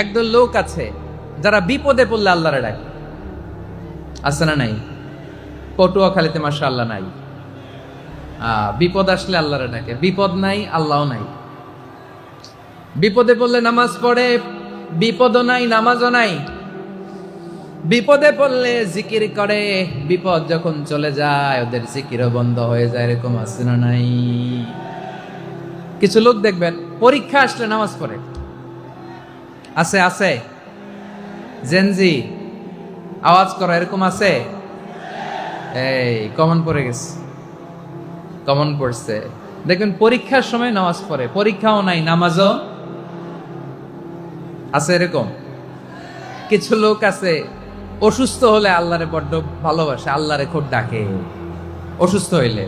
একদল লোক আছে যারা বিপদে পড়লে আল্লাহরে ডাকে, আছে না নাই? পটুয়াখালীতে মাশাআল্লাহ নাই, বিপদ আসলে আল্লাহরে ডাকে, বিপদ নাই আল্লাহও নাই। বিপদে পড়লে নামাজ পড়ে, বিপদও নাই নামাজও নাই। বিপদে পড়লে জিকির করে, বিপদ যখন চলে যায় ওদের জিকিরও বন্ধ হয়ে যায়। এরকম আছে না নাই? কিছু লোক দেখবেন পরীক্ষা আসলে নামাজ পড়ে, আছে আছে। জেনজি আওয়াজ করো, এরকম আছে? এই কমন পড়ে গেছে, কমন পড়ছে। দেখবেন পরীক্ষার সময় নামাজ পড়ে, পরীক্ষাও নাই নামাজও আছে। এরকম কিছু লোক আছে অসুস্থ হলে আল্লাহরে বড্ড ভালোবাসে, আল্লাহরে খুব ডাকে। অসুস্থ হইলে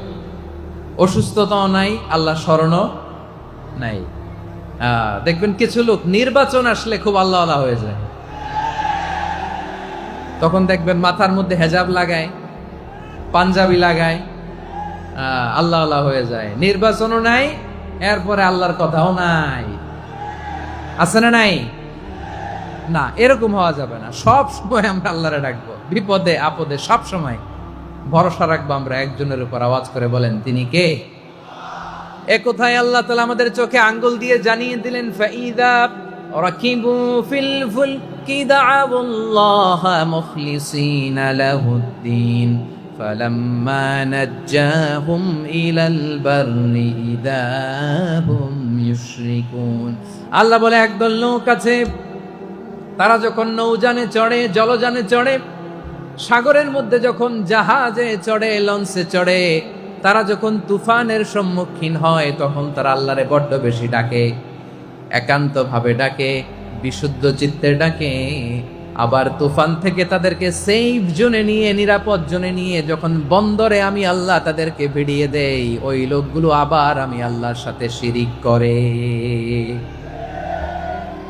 অসুস্থতাও নাই, আল্লাহ স্মরণও নাই। দেখবেন কিছু লোক নির্বাচন আসলে খুব আল্লাহ আল্লাহ হয়ে যায়। তখন দেখবেন মাথার মধ্যে হেজাব লাগায়, পাঞ্জাবি লাগায়, আল্লাহ আল্লাহ হয়ে যায়। নির্বাচনও নাই, এরপরে আল্লাহর কথাও নাই। আছে না নাই? না, এরকম হওয়া যাবে না। সব সময় আমরা আল্লাহরে ডাকবো, বিপদে আপদে সব সময় ভরসা রাখবো আমরা একজনের উপর। আওয়াজ করে বলেন, তিনি কে? এ কোথায় আল্লাহ তাআলা আমাদের চোখে আঙ্গুল দিয়ে জানিয়ে দিলেন, ফাইদা রাকিবু ফিল ফুলকি দাআউল্লাহা মুখলিসিনা লাহুদ্দিন ফালাম্মা নাজ্জাহুম ইলাল বাররি ইযা হুম ইউশরিকুন। আল্লাহ বলে একদল লোক আছে, তারা যখন নৌযানে চড়ে, জলযানে চড়ে, সাগরের মধ্যে যখন জাহাজে চড়ে, লঞ্চে চড়ে, তারা যখন তুফানের সম্মুখীন হয় তখন তারা আল্লাহরে বড্ড বেশি ডাকে, একান্ত ভাবে ডাকে, বিশুদ্ধ চিত্তে ডাকে। আবার তুফান থেকে তাদেরকে সেফ জোনে নিয়ে, নিরাপদ জোনে নিয়ে যখন বন্দরে আমি আল্লাহ তাদেরকে ভিড়িয়ে দেই, ওই লোকগুলো আবার আমি আল্লাহর সাথে শিরিক করে।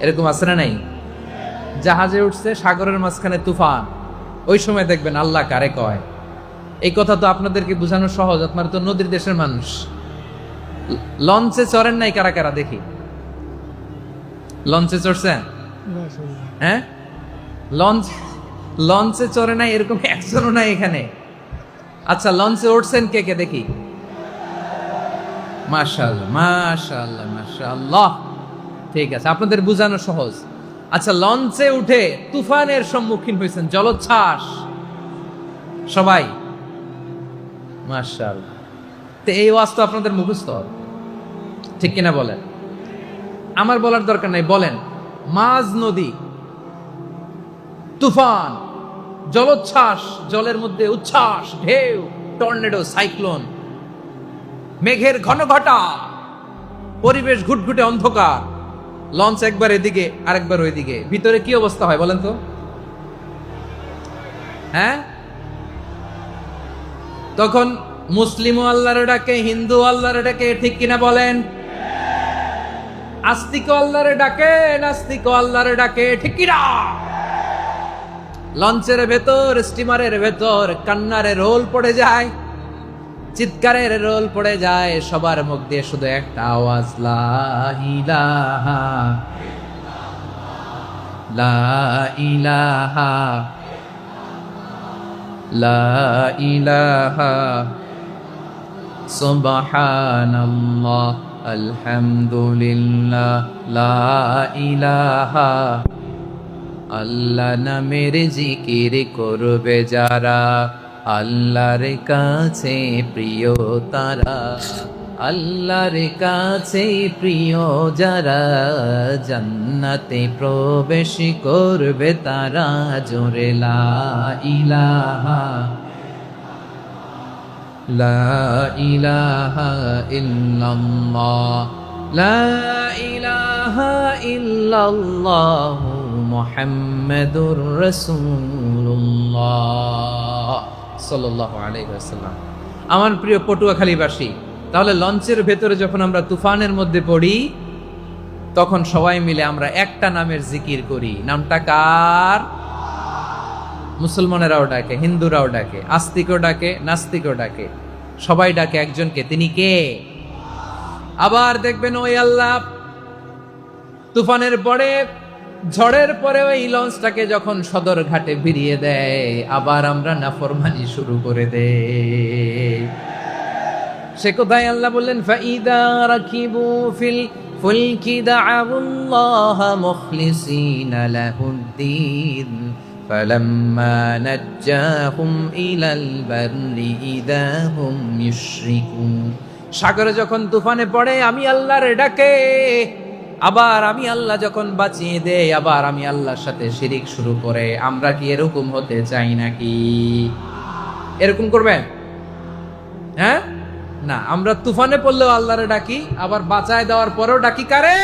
এরকম আছে না নাই? জাহাজে উঠছে, সাগরের মাঝখানে তুফান, ওই সময় দেখবেন আল্লাহ কারে কয়। এই কথা তো আপনাদেরকে বোঝানো সহজ, আপনারা তো নদীর দেশের মানুষ। লঞ্চে চড়েন নাই কারা কারা দেখি? লঞ্চে চড়ছেন? হ্যাঁ, লঞ্চে চড়ে নাই এরকম একজনও নাই এখানে। আচ্ছা, লঞ্চে উঠছেন কে কে দেখি? মাশাআল্লাহ মাশাআল্লাহ মাশাআল্লাহ। ঠিক আছে, আপনাদের বোঝানো সহজ। আচ্ছা, লঞ্চে উঠে তুফানের সম্মুখীন হয়েছেন, জলোচ্ছ্বাস সবাই? মাশাআল্লাহ। তো এই ওয়াজ তো আপনাদের মুখস্থ, ঠিক কিনা বলেন? আমার বলার দরকার নাই, বলেন। মাঝ নদী, তুফান, জলোচ্ছ্বাস, জলের মধ্যে উচ্ছ্বাস, ঢেউ, টর্নেডো, সাইক্লোন, মেঘের ঘনঘটা, পরিবেশ ঘুটঘুটে অন্ধকার, লঞ্চ একবার এদিকে আরেকবার ওইদিকে, ভিতরে কি অবস্থা হয় বলেন তো? হ্যাঁ, তখন মুসলিমও আল্লাহর ডাকে, হিন্দু আল্লাহর ডাকে, ঠিক কিনা বলেন? আস্তিক আল্লাহর ডাকে, নাস্তিক আল্লাহর ডাকে, ঠিক কিনা? লঞ্চের ভেতর, স্টিমারের ভেতর কান্নারে রোল পড়ে যায়, চিৎকারের রোল পড়ে যায়, সবার মুখ দিয়ে শুধু একটা আওয়াজ, লা ইলাহা লা ইলাহা লা ইলাহা সুবহানাল্লাহ আলহামদুলিল্লাহ লা ইলাহা। আল্লাহ নামের জিকির করবে যারা, আল্লাহর কাছে প্রিয় তারা, আল্লাহর কাছে প্রিয় যারা, জান্নাতে প্রবেশ করবে তারা। জোরে লা ইলাহা লা ইলাহা ইল্লাল্লাহ লা ইলাহা ইল্লাল্লাহ মুহাম্মাদুর রাসূলুল্লাহ সাল্লাল্লাহু আলাইহি ওয়াসাল্লাম। আমার প্রিয় পটুয়াখালীবাসী, তাহলে লঞ্চের ভেতরে যখন আমরা তুফানের মধ্যে পড়ি, তখন সবাই মিলে আমরা একটা নামের জিকির করি। নামটা কার? মুসলমানেরাও ডাকে, হিন্দুরাও ডাকে, আস্তিকও ডাকে, নাস্তিকও ডাকে, সবাই ডাকে একজনকে, তিনি কে? আবার দেখবেন ওই আল্লাহ তুফানের পরে ঝড়ের পরে ওই লঞ্চটাকে যখন সদর ঘাটে ফিরিয়ে দেয়, আবার আমরা নাফরমানি শুরু করে দেই। সে কোথায়? আল্লাহ বললেন, ফাইদা রাকিবু ফিল ফুলকি দাআউল্লাহ মুখলিসিনা লাহুদ্দিন ফালাম্মা নাজ্জাহুম ইলাল বাররি ইযা হুম ইউশরিকুন। সাগরে যখন তুফানে পড়ে আমি আল্লাহর ডাকে, আবার আমি আল্লাহ যখন বাঁচিয়ে দেই, আবার আমি আল্লাহর সাথে শিরিক শুরু করে। আমরা কি এরকম হতে চাই নাকি? এরকম করবেন? হ্যাঁ না, আমরা তুফানে পড়লেও আল্লাহরে ডাকি, আবার বাঁচায় দেওয়ার পরেও ডাকি কারে?